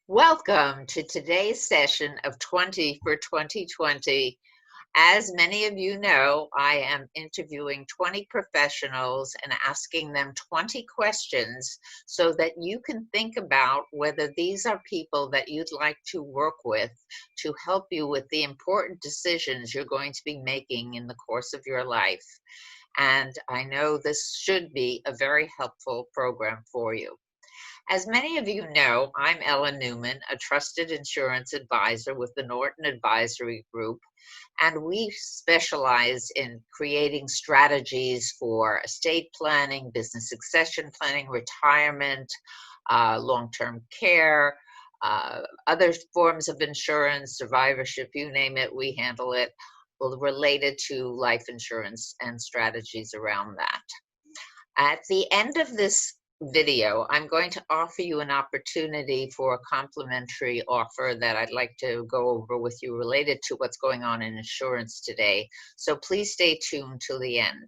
Welcome to today's session of 20 for 2020. As many of you know, I am interviewing 20 professionals and asking them 20 questions so that you can think about whether these are people that you'd like to work with to help you with the important decisions you're going to be making in the course of your life. And I know this should be a very helpful program for you. As many of you know, I'm Ellen Newman, a trusted insurance advisor with the Norton Advisory Group, and we specialize in creating strategies for estate planning, business succession planning, retirement, long-term care, other forms of insurance, survivorship, you name it, we handle it, related to life insurance and strategies around that. At the end of this video, I'm going to offer you an opportunity for a complimentary offer that I'd like to go over with you related to what's going on in insurance today. So please stay tuned till the end.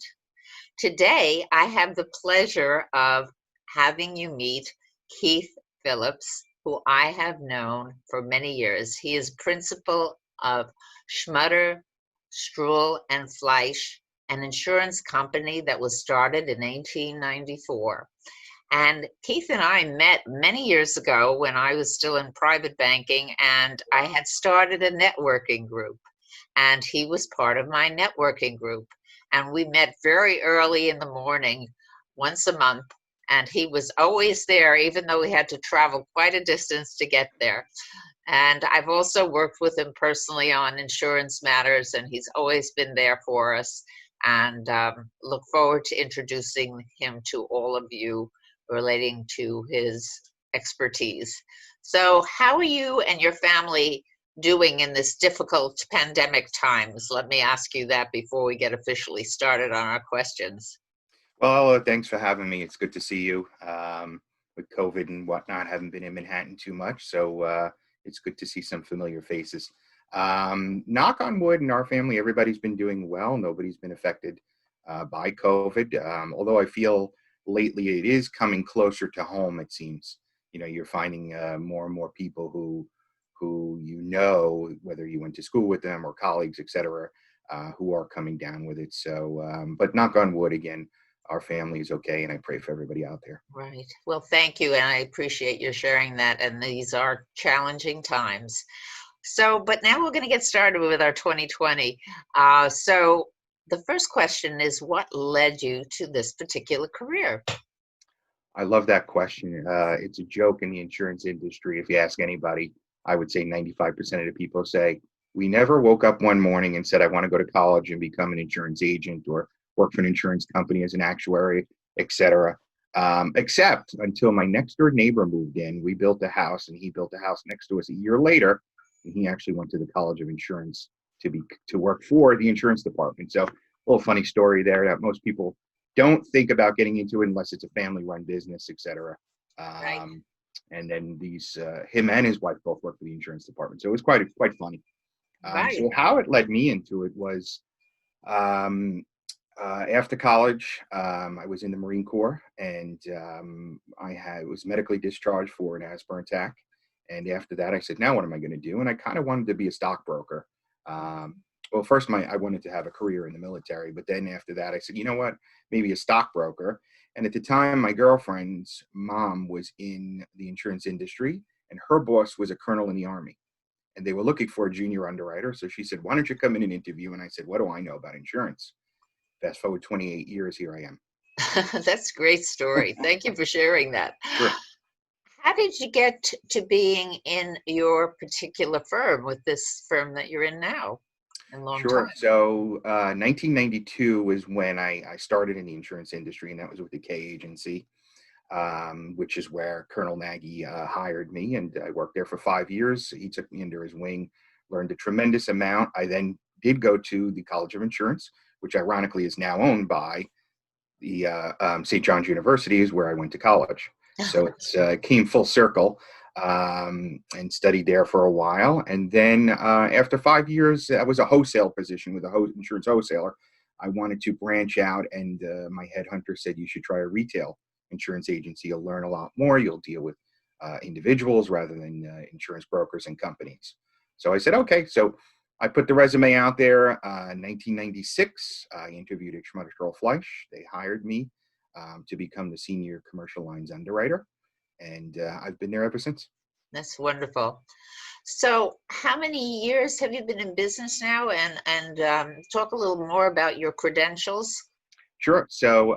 Today, I have the pleasure of having you meet Keith Phillips, who I have known for many years. He is principal of Schmutter, Strull and Fleisch, an insurance company that was started in 1894. And Keith and I met many years ago when I was still in private banking, and I had started a networking group, and he was part of my networking group. And we met very early in the morning, once a month, and he was always there, even though we had to travel quite a distance to get there. And I've also worked with him personally on insurance matters, and he's always been there for us. And look forward to introducing him to all of you relating to his expertise. So how are you and your family doing in this difficult pandemic times? Let me ask you that before we get officially started on our questions. Well, thanks for having me. It's good to see you. With COVID and whatnot, haven't been in Manhattan too much, so it's good to see some familiar faces. Knock on wood, in our family, everybody's been doing well. Nobody's been affected by COVID. Although I feel lately it is coming closer to home. It seems, you're finding more and more people who whether you went to school with them or colleagues, etc., who are coming down with it. So, but knock on wood again. Our family is okay, and I pray for everybody out there. Right. Well, thank you, and I appreciate you sharing that. And these are challenging times. So, but now we're going to get started with our 2020. So the first question is, what led you to this particular career? I love that question. It's a joke in the insurance industry. If you ask anybody, I would say 95% of the people say, we never woke up one morning and said, I want to go to college and become an insurance agent or work for an insurance company as an actuary, etc. Except until my next door neighbor moved in. We built a house, and he built a house next to us a year later, and he actually went to the College of Insurance to work for the insurance department. So a little funny story there that most people don't think about getting into it unless it's a family-run business, etc. Right. And then him and his wife both work for the insurance department, so it was quite funny. Right. So how it led me into it was, after college, I was in the Marine Corps, and I was medically discharged for an asthma attack. And after that, I said, now what am I going to do? And I kind of wanted to be a stockbroker. Well, first, I wanted to have a career in the military, but then after that, I said, you know what, maybe a stockbroker. And at the time, my girlfriend's mom was in the insurance industry, and her boss was a colonel in the Army. And they were looking for a junior underwriter. So she said, why don't you come in and interview? And I said, what do I know about insurance? Fast forward 28 years, here I am. That's a great story. Thank you for sharing that. Sure. How did you get to being in your particular firm with this firm that you're in now? A long Sure. time. So 1992 was when I started in the insurance industry, and that was with the K agency, which is where Colonel Nagy hired me. And I worked there for 5 years. He took me under his wing, learned a tremendous amount. I then did go to the College of Insurance, which ironically is now owned by the St. John's University, is where I went to college. So it came full circle, and studied there for a while. And then after 5 years, that was a wholesale position with a insurance wholesaler. I wanted to branch out, and my headhunter said, you should try a retail insurance agency. You'll learn a lot more. You'll deal with individuals rather than insurance brokers and companies. So I said, okay. So I put the resume out there. In 1996, I interviewed at Schmutter, Strull and Fleisch. They hired me to become the senior commercial lines underwriter, and I've been there ever since. That's wonderful. So, how many years have you been in business now? And talk a little more about your credentials. Sure. So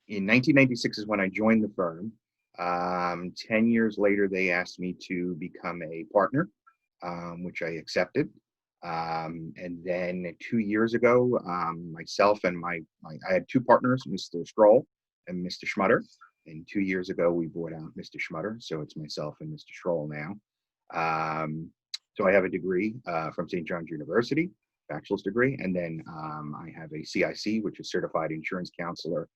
in 1996 is when I joined the firm. 10 years later, they asked me to become a partner, which I accepted. And then 2 years ago, myself and I had two partners, Mr. Strull and Mr. Schmutter. And 2 years ago, we bought out Mr. Schmutter. So it's myself and Mr. Strull now. So I have a degree from St. John's University, bachelor's degree. And then I have a CIC, which is Certified Insurance Counselor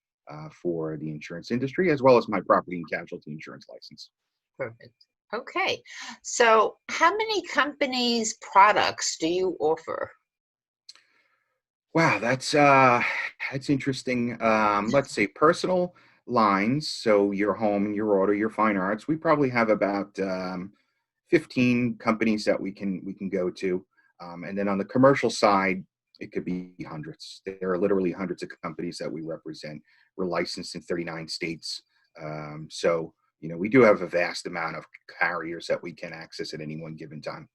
for the insurance industry, as well as my property and casualty insurance license. Perfect. Okay. So, how many companies' products do you offer? Wow, that's interesting. Let's say personal lines, so your home, your auto, your fine arts. We probably have about 15 companies that we can go to, and then on the commercial side, it could be hundreds. There are literally hundreds of companies that we represent. We're licensed in 39 states, so we do have a vast amount of carriers that we can access at any one given time.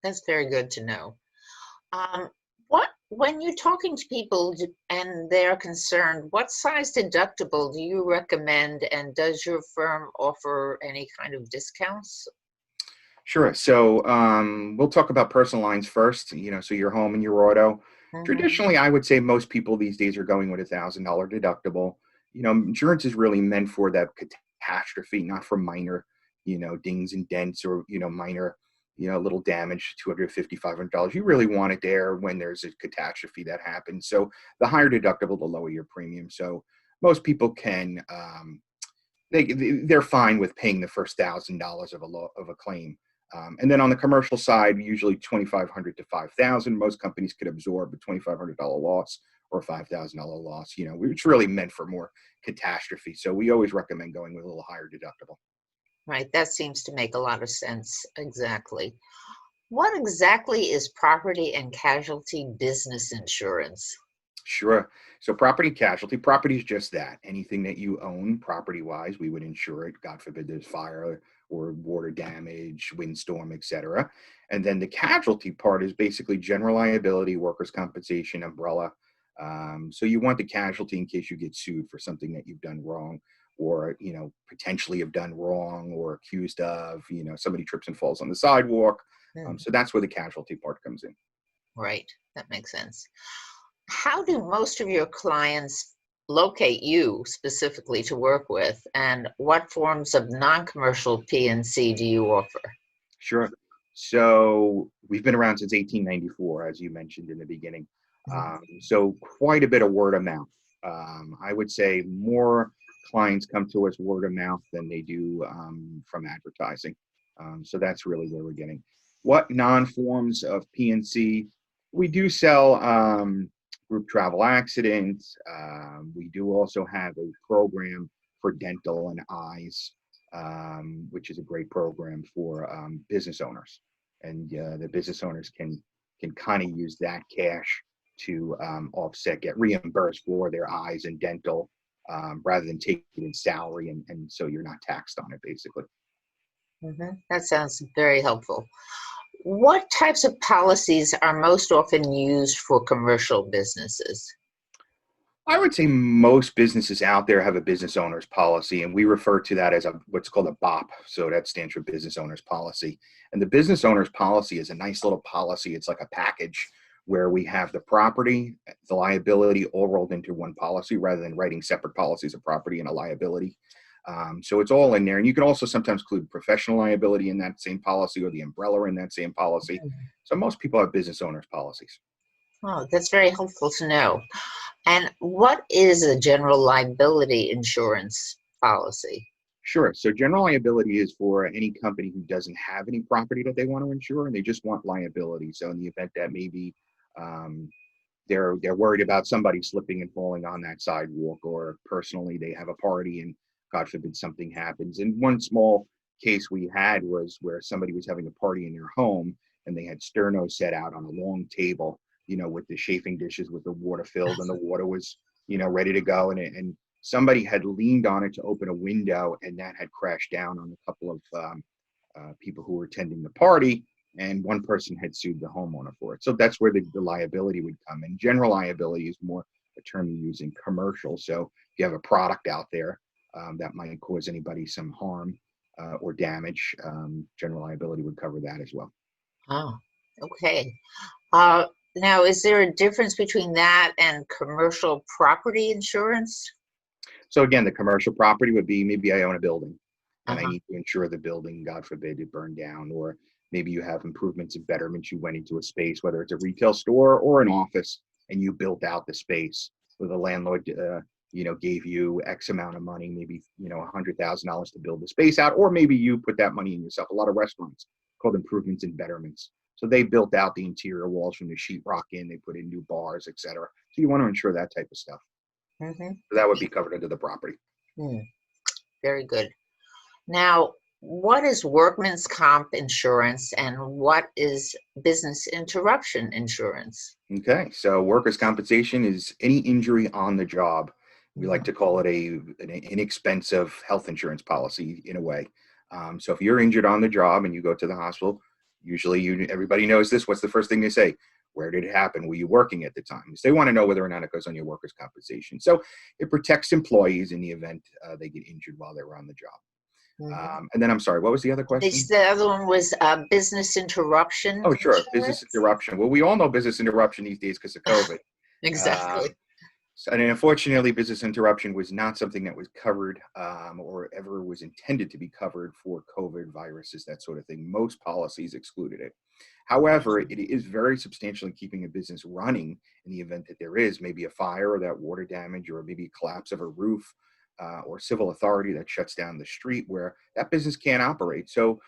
That's very good to know. Um, what when you're talking to people and they're concerned, what size deductible do you recommend, and does your firm offer any kind of discounts? Sure. So we'll talk about personal lines first. So your home and your auto. Mhm. Traditionally, I would say most people these days are going with $1,000 deductible. Insurance is really meant for that catastrophe, not for minor, dings and dents or minor, little damage, $250, $500. You really want it there when there's a catastrophe that happens. So the higher deductible, the lower your premium. So most people can. They're fine with paying the first $1,000 of a claim. And then on the commercial side, usually 2,500 to 5,000. Most companies could absorb a $2,500 loss or a $5,000 loss. It's really meant for more catastrophe. So we always recommend going with a little higher deductible. Right, that seems to make a lot of sense. Exactly. What exactly is property and casualty business insurance? Sure. So property is just that. Anything that you own property wise, we would insure it. God forbid there's fire or water damage, windstorm, etc. And then the casualty part is basically general liability, workers' compensation, umbrella. So you want the casualty in case you get sued for something that you've done wrong or, potentially have done wrong or accused of, somebody trips and falls on the sidewalk. Hmm, So that's where the casualty part comes in. right, that makes sense. How do most of your clients locate you specifically to work with, and what forms of non-commercial P&C do you offer? Sure. So we've been around since 1894, as you mentioned in the beginning. Mhm. So quite a bit of word of mouth. I would say more clients come to us word of mouth than they do from advertising. So that's really where we're getting. What non-forms of PNC? We do sell group travel accidents. We do also have a program for dental and eyes, which is a great program for business owners, and the business owners can kind of use that cash to offset, get reimbursed for their eyes and dental, rather than take it in salary, and so you're not taxed on it, basically. That sounds very helpful. What types of policies are most often used for commercial businesses? I would say most businesses out there have a business owner's policy, and we refer to that as what's called a BOP. So that stands for business owner's policy. And the business owner's policy is a nice little policy. It's like a package where we have the property, the liability all rolled into one policy rather than writing separate policies of property and a liability. So it's all in there. And you can also sometimes include professional liability in that same policy or the umbrella in that same policy. So most people have business owners policies. Oh, that's very helpful to know. And what is a general liability insurance policy? Sure. So general liability is for any company who doesn't have any property that they want to insure, and they just want liability. So in the event that maybe um, they're worried about somebody slipping and falling on that sidewalk, or personally they have a party and God forbid something happens. And one small case we had was where somebody was having a party in their home and they had sterno set out on a long table, with the chafing dishes with the water filled, and the water was, ready to go. And somebody had leaned on it to open a window, and that had crashed down on a couple of people who were attending the party. And one person had sued the homeowner for it. So that's where the liability would come in. General liability is more a term you use in commercial. So if you have a product out there that might cause anybody some harm or damage, general liability would cover that as well. Oh, okay. Uh, Now, is there a difference between that and commercial property insurance? So again, the commercial property would be, maybe I own a building and I Uh-huh. need to insure the building, God forbid it burned down, or maybe you have improvements and betterments. You went into a space, whether it's a retail store or an office, and you built out the space where the landlord, gave you X amount of money, maybe, $100,000 to build the space out, or maybe you put that money in yourself. A lot of restaurants called improvements and betterments. So they built out the interior walls from the sheetrock in, they put in new bars, etc. So you want to insure that type of stuff. Mm-hmm. So that would be covered under the property. Very good. Now, what is workman's comp insurance and what is business interruption insurance? Okay, so workers' compensation is any injury on the job. We like to call it an inexpensive health insurance policy in a way. So if you're injured on the job and you go to the hospital, usually everybody knows this. What's the first thing they say? Where did it happen? Were you working at the time? So they want to know whether or not it goes on your workers' compensation. So it protects employees in the event they get injured while they were on the job. Mhm. And then I'm sorry, what was the other question? The other one was business interruption Oh, sure. Business insurance. interruption. Well, we all know business interruption these days because of COVID. Exactly. And unfortunately, business interruption was not something that was covered or ever was intended to be covered for COVID viruses, that sort of thing. Most policies excluded it. However, it is very substantial in keeping a business running in the event that there is maybe a fire or that water damage or maybe a collapse of a roof or civil authority that shuts down the street where that business can't operate. So,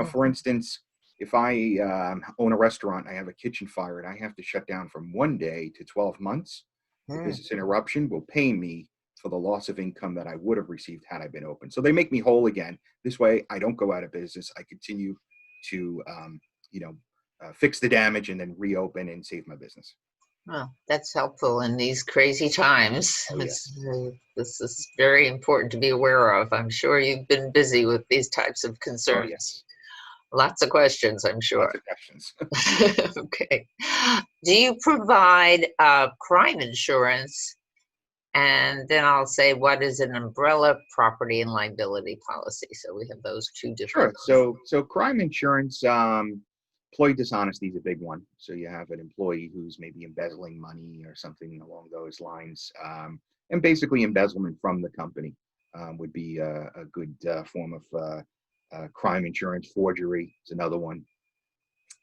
for Mhm. instance, if I own a restaurant, I have a kitchen fire and I have to shut down from 1 day to 12 months, the Mm. business interruption will pay me for the loss of income that I would have received had I been open. So they make me whole again. This way, I don't go out of business. I continue to, fix the damage and then reopen and save my business. Well, that's helpful in these crazy times. Oh, yes. This is very important to be aware of. I'm sure you've been busy with these types of Oh, concerns. yes. Lots of questions, I'm Lots sure. of questions. Okay. Do you provide crime insurance? And then I'll say, what is an umbrella property and liability policy? So we have those two different. Sure. So crime insurance, employee dishonesty is a big one. So you have an employee who's maybe embezzling money or something along those lines, and basically embezzlement from the company would be a good form of crime insurance. Forgery is another one,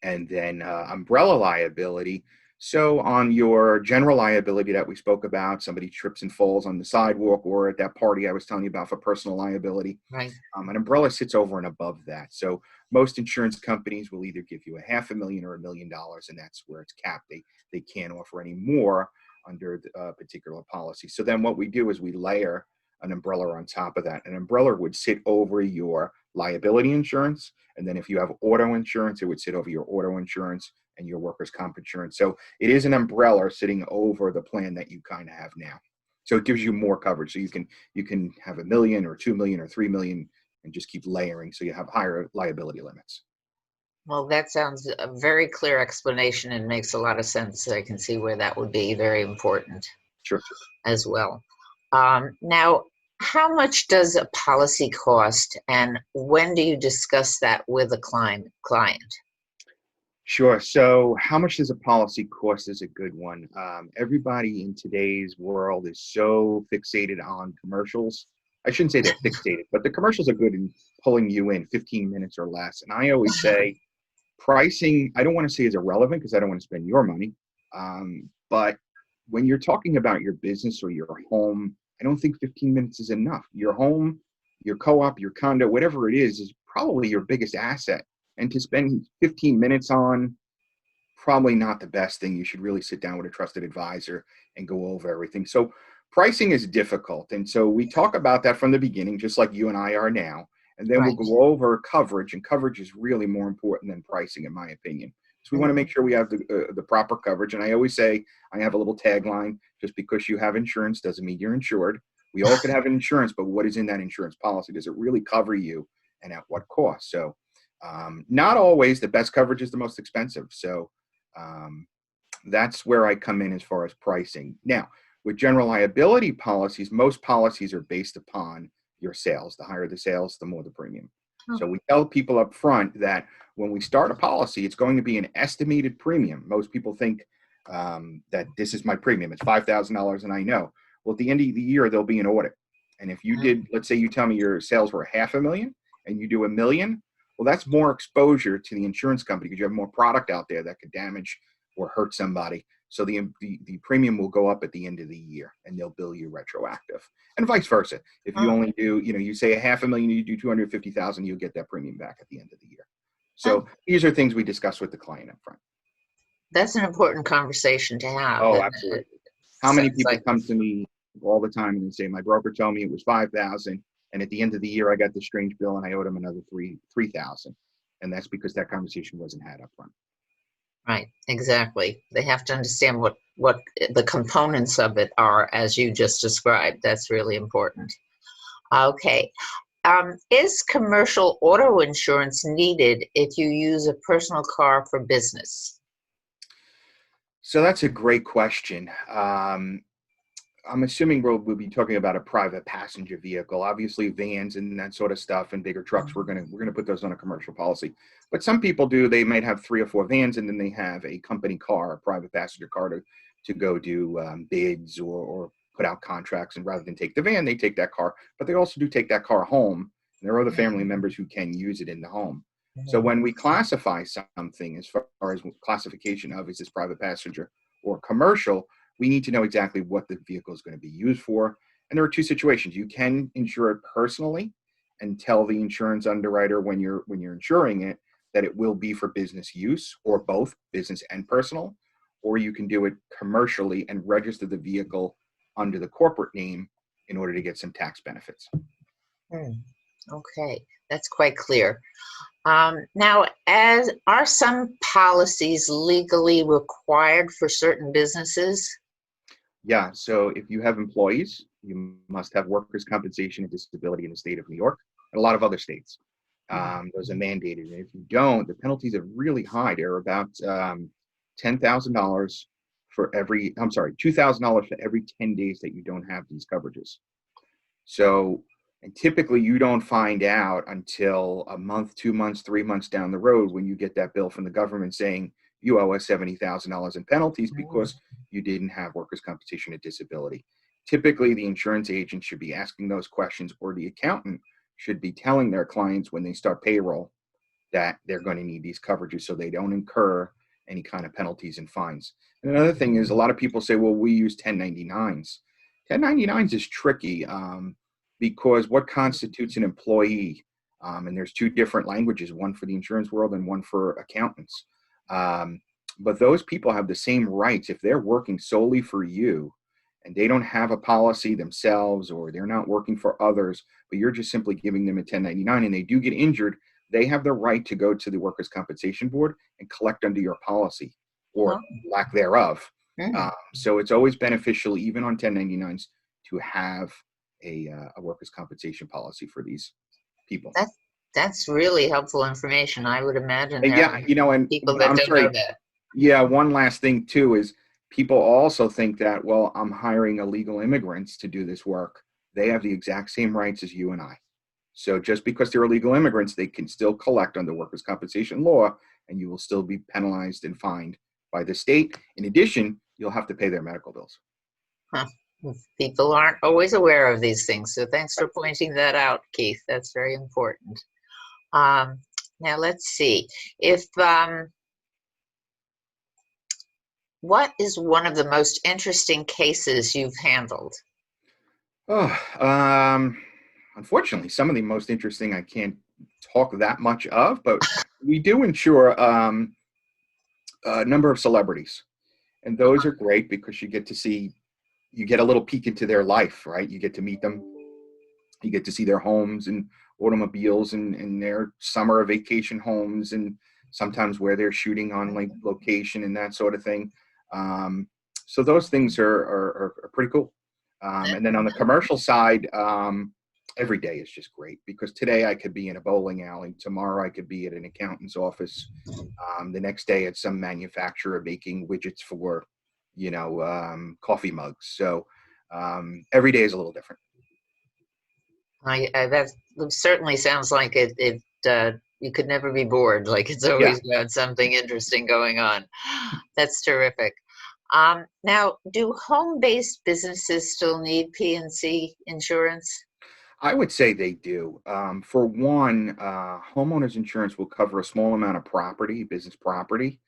and then umbrella liability. So on your general liability that we spoke about, somebody trips and falls on the sidewalk or at that party I was telling you about for personal liability, Right. an umbrella sits over and above that. So most insurance companies will either give you $500,000 or $1 million, and that's where it's capped. They can't offer any more under a particular policy. So then what we do is we layer an umbrella on top of that. An umbrella would sit over your liability insurance, and then if you have auto insurance, it would sit over your auto insurance and your workers' comp insurance. So it is an umbrella sitting over the plan that you kind of have now. So it gives you more coverage. So you can have 1 million or 2 million or 3 million and just keep layering. So you have higher liability limits. Well, that sounds a very clear explanation and makes a lot of sense. I can see where that would be very important Sure. as well. Now, how much does a policy cost, and when do you discuss that with a client? Sure. So how much does a policy cost is a good one. Everybody in today's world is so fixated on commercials. I shouldn't say they're fixated, but the commercials are good in pulling you in 15 minutes or less. And I always say pricing, I don't want to say is irrelevant because I don't want to spend your money. But when you're talking about your business or your home, I don't think 15 minutes is enough. Your home, your co-op, your condo, whatever it is probably your biggest asset. And to spend 15 minutes on, probably not the best thing. You should really sit down with a trusted advisor and go over everything. So pricing is difficult. And so we talk about that from the beginning, just like you and I are now. And then we'll Right. go over coverage, and coverage is really more important than pricing, in my opinion. So we want to make sure we have the proper coverage. And I always say, I have a little tagline: just because you have insurance doesn't mean you're insured. We all could have insurance, but what is in that insurance policy? Does it really cover you, and at what cost? So not always the best coverage is the most expensive. So that's where I come in as far as pricing. Now, with general liability policies, most policies are based upon your sales. The higher the sales, the more the premium. Oh. So we tell people up front that when we start a policy, it's going to be an estimated premium. Most people think that this is my premium. It's $5,000, and I know. Well, at the end of the year, there'll be an audit. And if you did, let's say you tell me your sales were $500,000 and you do $1 million, well, that's more exposure to the insurance company because you have more product out there that could damage or hurt somebody. So the premium will go up at the end of the year, and they'll bill you retroactive, and vice versa. If you only do, you say $500,000, you do 250,000, you'll get that premium back at the end of the year. So these are things we discuss with the client up front. That's an important conversation to have. Oh, absolutely. How many people come to me all the time and they say, my broker told me it was 5,000, and at the end of the year I got this strange bill and I owed him another 3,000, and that's because that conversation wasn't had up front. Right, exactly. They have to understand what the components of it are, as you just described. That's really important. Okay. Is commercial auto insurance needed if you use a personal car for business? So that's a great question. I'm assuming we'll be talking about a private passenger vehicle. Obviously, vans and that sort of stuff and bigger trucks, we're gonna put those on a commercial policy. But some people do. They might have 3 or 4 vans, and then they have a company car, a private passenger car, to go do bids or put out contracts. And rather than take the van, they take that car. But they also do take that car home. And there are other family members who can use it in the home. So when we classify something as far as classification of is this private passenger or commercial, we need to know exactly what the vehicle is going to be used for. And there are 2 situations. You can insure it personally and tell the insurance underwriter when you're insuring it that it will be for business use, or both business and personal, or you can do it commercially and register the vehicle under the corporate name in order to get some tax benefits. Okay, that's quite clear. Now, are some policies legally required for certain businesses? Yeah, so if you have employees, you must have workers' compensation and disability in the state of New York and a lot of other states. Those are mandated. And if you don't, the penalties are really high. They're about $10,000 $2,000 for every 10 days that you don't have these coverages. So, and typically you don't find out until a month, 2 months, 3 months down the road when you get that bill from the government saying you owe us $70,000 in penalties because you didn't have workers' compensation and disability. Typically, the insurance agent should be asking those questions, or the accountant should be telling their clients when they start payroll that they're going to need these coverages so they don't incur any kind of penalties and fines. And another thing is, a lot of people say, well, we use 1099s. 1099s is tricky because what constitutes an employee? And there's 2 different languages, one for the insurance world and one for accountants. But those people have the same rights if they're working solely for you and they don't have a policy themselves, or they're not working for others, but you're just simply giving them a 1099 and they do get injured. They have the right to go to the Workers' Compensation Board and collect under your policy, or lack thereof. So it's always beneficial, even on 1099s, to have a workers' compensation policy for these people. That's really helpful information. I would imagine And and people that I'm don't sorry. know that. Yeah, one last thing too is people also think that, well, I'm hiring illegal immigrants to do this work. They have the exact same rights as you and I. So just because they're illegal immigrants, they can still collect under workers' compensation law, and you will still be penalized and fined by the state. In addition, you'll have to pay their medical bills. People aren't always aware of these things, so thanks for pointing that out, Keith. That's very important. Now let's see. What is one of the most interesting cases you've handled? Unfortunately, some of the most interesting I can't talk that much of, but we do insure a number of celebrities. And those are great because you get to see, you get a little peek into their life, right? You get to meet them. You get to see their homes and automobiles and their summer vacation homes, and sometimes where they're shooting on like location and that sort of thing. Um, so those things are pretty cool. And then on the commercial side, every day is just great, because today I could be in a bowling alley. Tomorrow I could be at an accountant's office. The next day it's some manufacturer making widgets for, coffee mugs. So every day is a little different. That certainly sounds like you could never be bored. Like it's Yeah. always got something interesting going on. That's terrific. Now, do home-based businesses still need P&C insurance? I would say they do. For one, homeowners insurance will cover a small amount of property, business property.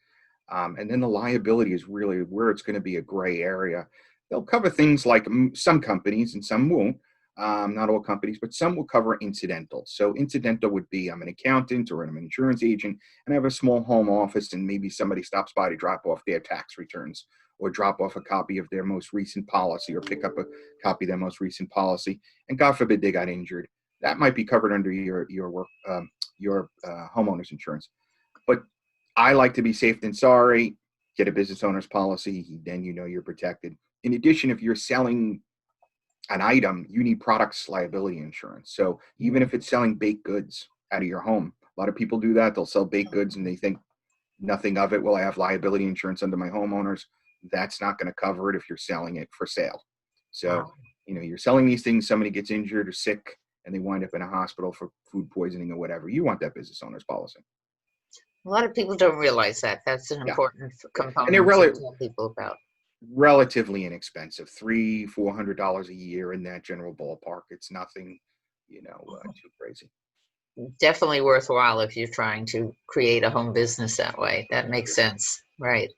And then the liability is really where it's going to be a gray area. They'll cover things like some companies and some won't. Not all companies, but some will cover incidental. So incidental would be I'm an accountant or I'm an insurance agent and I have a small home office, and maybe somebody stops by to drop off their tax returns or drop off a copy of their most recent policy or pick up a copy of their most recent policy. And God forbid they got injured. That might be covered under your work homeowner's insurance. But I like to be safe than sorry. Get a business owner's policy, then you're protected. In addition, if you're selling an item, you need products liability insurance. So even if it's selling baked goods out of your home, a lot of people do that. They'll sell baked goods and they think nothing of it. Well, I have liability insurance under my homeowners. That's not going to cover it if you're selling it for sale. So, Wow. You're selling these things, somebody gets injured or sick and they wind up in a hospital for food poisoning or whatever. You want that business owner's policy. A lot of people don't realize that. That's an Yeah. important And they're component to really tell people about. relatively inexpensive, $300-$400 a year, in that general ballpark. It's nothing, too crazy. Definitely worthwhile if you're trying to create a home business that way. That makes sense. Right.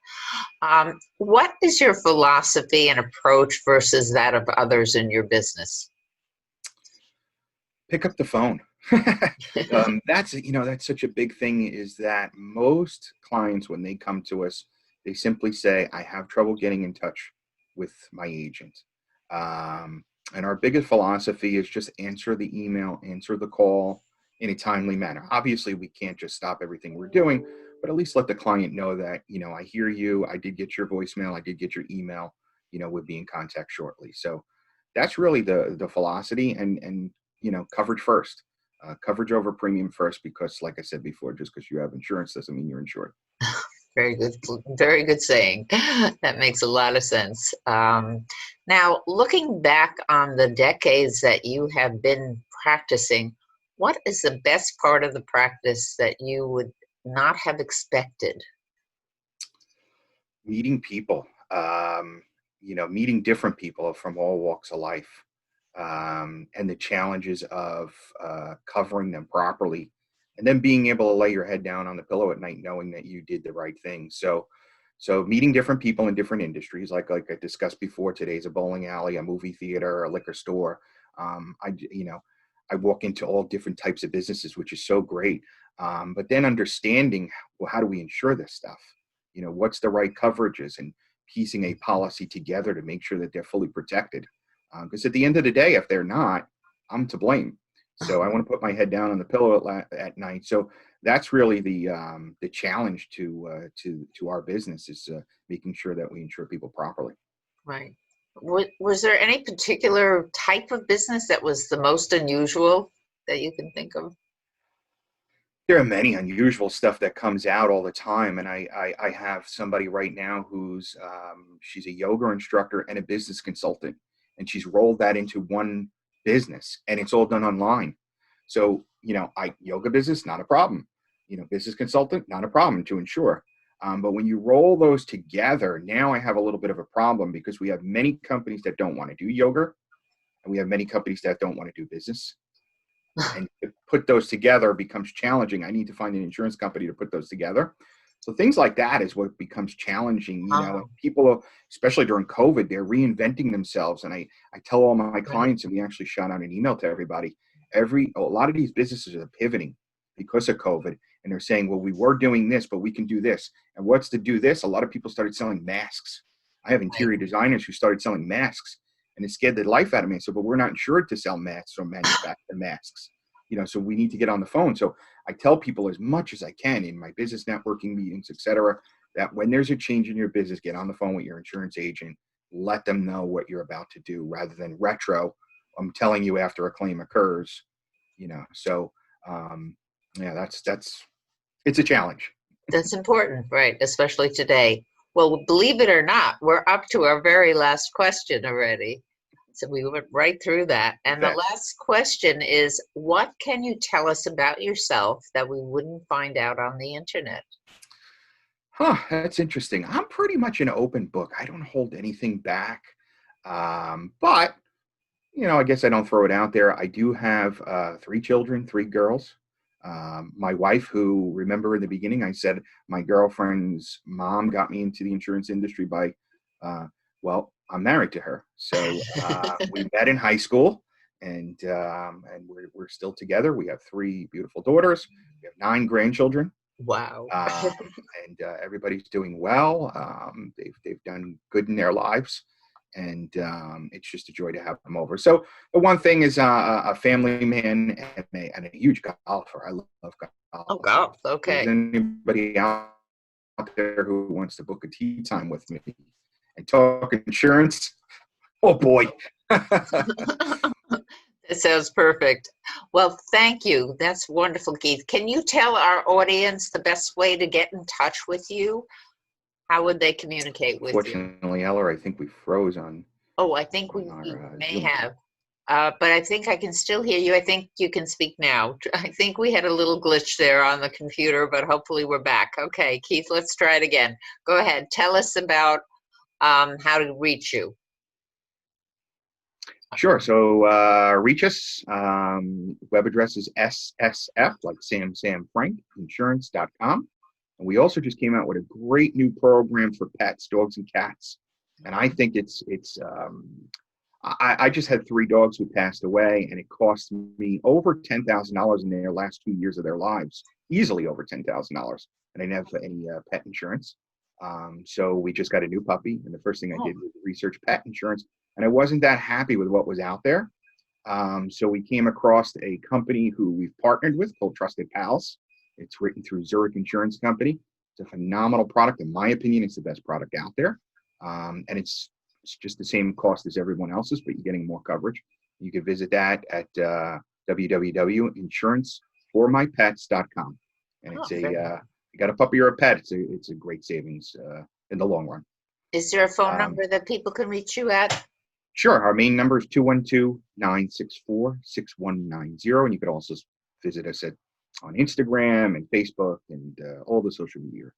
What is your philosophy and approach versus that of others in your business? Pick up the phone. That's such a big thing, is that most clients, when they come to us, they simply say, I have trouble getting in touch with my agent. And our biggest philosophy is just answer the email, answer the call in a timely manner. Obviously, we can't just stop everything we're doing, but at least let the client know that, I hear you. I did get your voicemail. I did get your email. We'll be in contact shortly. So that's really the philosophy, and coverage first. Coverage over premium first, because like I said before, just because you have insurance doesn't mean you're insured. Very good saying. That makes a lot of sense. Now, looking back on the decades that you have been practicing, what is the best part of the practice that you would not have expected? Meeting people, meeting different people from all walks of life, and the challenges of covering them properly, and then being able to lay your head down on the pillow at night knowing that you did the right thing. So meeting different people in different industries, like I discussed before, today's a bowling alley, a movie theater, a liquor store. I walk into all different types of businesses, which is so great. But then understanding, well, how do we insure this stuff? What's the right coverages, and piecing a policy together to make sure that they're fully protected. Because at the end of the day, if they're not, I'm to blame. So I want to put my head down on the pillow at night. So that's really the challenge to our business, is making sure that we insure people properly. Right. Was there any particular type of business that was the most unusual that you can think of? There are many unusual stuff that comes out all the time, and I have somebody right now who's she's a yoga instructor and a business consultant, and she's rolled that into one business, and it's all done online. So yoga business, not a problem. Business consultant, not a problem to insure. But when you roll those together, now I have a little bit of a problem, because we have many companies that don't want to do yoga, and we have many companies that don't want to do business. And to put those together becomes challenging. I need to find an insurance company to put those together. So things like that is what becomes challenging, and people, especially during COVID, they're reinventing themselves. And I tell all my clients, and we actually shot out an email to everybody, a lot of these businesses are pivoting because of COVID. And they're saying, well, we were doing this, but we can do this. And what's to do this? A lot of people started selling masks. I have interior designers who started selling masks, and it scared the life out of me. I said, but we're not insured to sell masks or manufacture masks, so we need to get on the phone. So I tell people as much as I can in my business networking meetings, et cetera, that when there's a change in your business, get on the phone with your insurance agent, let them know what you're about to do rather than retro. I'm telling you after a claim occurs, so yeah, it's a challenge. That's important, right? Especially today. Well, believe it or not, we're up to our very last question already. So we went right through that. And the Okay. last question is, what can you tell us about yourself that we wouldn't find out on the internet? That's interesting. I'm pretty much an open book. I don't hold anything back. But I guess I don't throw it out there. I do have 3 children, 3 girls. My wife, who, remember in the beginning, I said my girlfriend's mom got me into the insurance industry by, well, I'm married to her. So we met in high school, and we're still together. We have 3 beautiful daughters. We have 9 grandchildren. Wow. And everybody's doing well. They've done good in their lives, and it's just a joy to have them over. So the one thing is a family man and a huge golfer. I love golf. Oh, golf. If there's Okay. anybody out there who wants to book a tea time with me and talk insurance, oh boy. It sounds perfect. Well, thank you. That's wonderful, Keith. Can you tell our audience the best way to get in touch with you? How would they communicate with you? Fortunately, Eller, I think we froze on Oh, I think we our may Zoom. have. But I think I can still hear you. I think you can speak now. I think we had a little glitch there on the computer, but hopefully we're back. Okay, Keith, let's try it again. Go ahead. Tell us about how to reach you. Sure. So reach us. Web address is SSF, like Sam Frank, insurance.com. And we also just came out with a great new program for pets, dogs and cats. And I think I just had 3 dogs who passed away, and it cost me over $10,000 in their last 2 years of their lives, easily over $10,000. And I didn't have any pet insurance. So we just got a new puppy, and the first thing I did was research pet insurance, and I wasn't that happy with what was out there. So we came across a company who we've partnered with called Trusted Pals. It's written through Zurich Insurance Company. It's a phenomenal product. In my opinion, it's the best product out there. And it's just the same cost as everyone else's, but you're getting more coverage. You can visit that at www.insuranceformypets.com. And it's you got a puppy or a pet, it's a great savings in the long run. Is there a phone number that people can reach you at? Sure. Our main number is 212-964-6190. And you could also visit us on Instagram and Facebook and all the social media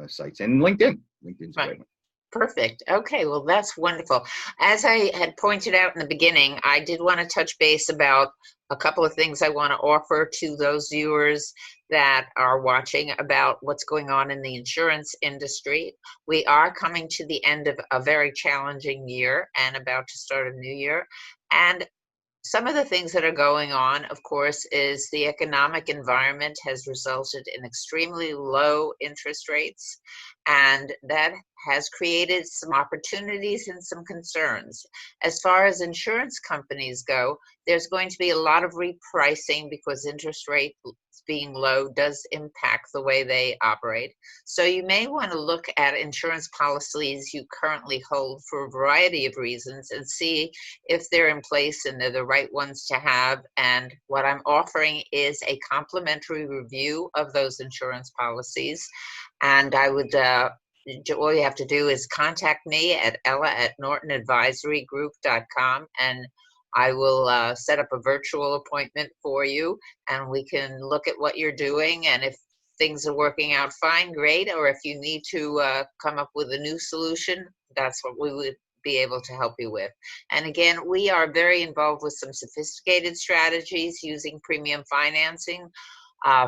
sites, and LinkedIn. LinkedIn's a great one. Perfect. Okay, well, that's wonderful. As I had pointed out in the beginning, I did want to touch base about a couple of things I want to offer to those viewers that are watching about what's going on in the insurance industry. We are coming to the end of a very challenging year and about to start a new year. And some of the things that are going on, of course, is the economic environment has resulted in extremely low interest rates, and that has created some opportunities and some concerns. As far as insurance companies go, there's going to be a lot of repricing because interest rates being low does impact the way they operate. So you may want to look at insurance policies you currently hold for a variety of reasons and see if they're in place and they're the right ones to have. And what I'm offering is a complimentary review of those insurance policies. And I would, all you have to do is contact me at ella@nortonadvisorygroup.com, and I will set up a virtual appointment for you, and we can look at what you're doing. And if things are working out fine, great. Or if you need to come up with a new solution, that's what we would be able to help you with. And again, we are very involved with some sophisticated strategies using premium financing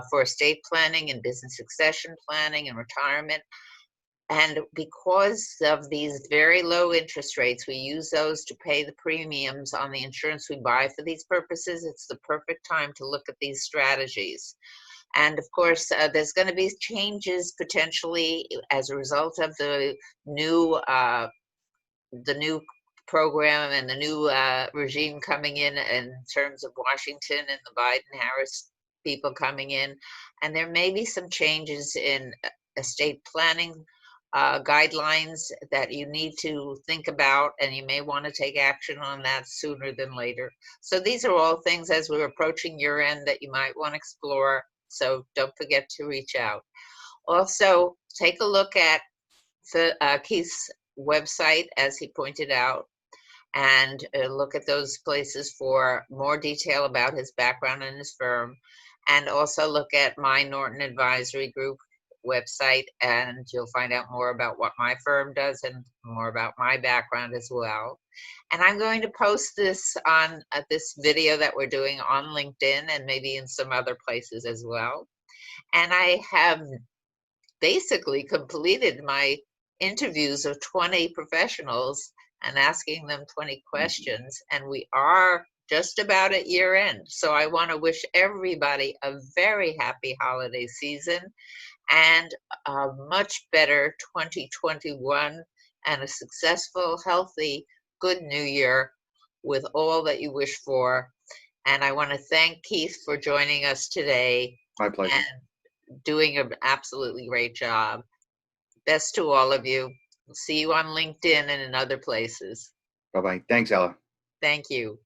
for estate planning and business succession planning and retirement. And because of these very low interest rates, we use those to pay the premiums on the insurance we buy for these purposes. It's the perfect time to look at these strategies. And of course, there's going to be changes potentially as a result of the new the new program and the new regime coming in terms of Washington and the Biden-Harris people coming in. And there may be some changes in estate planning guidelines that you need to think about, and you may want to take action on that sooner than later. So these are all things as we're approaching year end that you might want to explore. So don't forget to reach out. Also, take a look at Keith's website, as he pointed out, and look at those places for more detail about his background and his firm. And also look at my Norton Advisory Group website, and you'll find out more about what my firm does and more about my background as well. And I'm going to post this on this video that we're doing on LinkedIn and maybe in some other places as well. And I have basically completed my interviews of 20 professionals and asking them 20 questions, and we are just about at year end. So I want to wish everybody a very happy holiday season and a much better 2021 and a successful, healthy, good new year with all that you wish for. And I want to thank Keith for joining us today My pleasure. and doing an absolutely great job. Best to all of you. See you on LinkedIn and in other places. Bye-bye. Thanks, Ella. Thank you.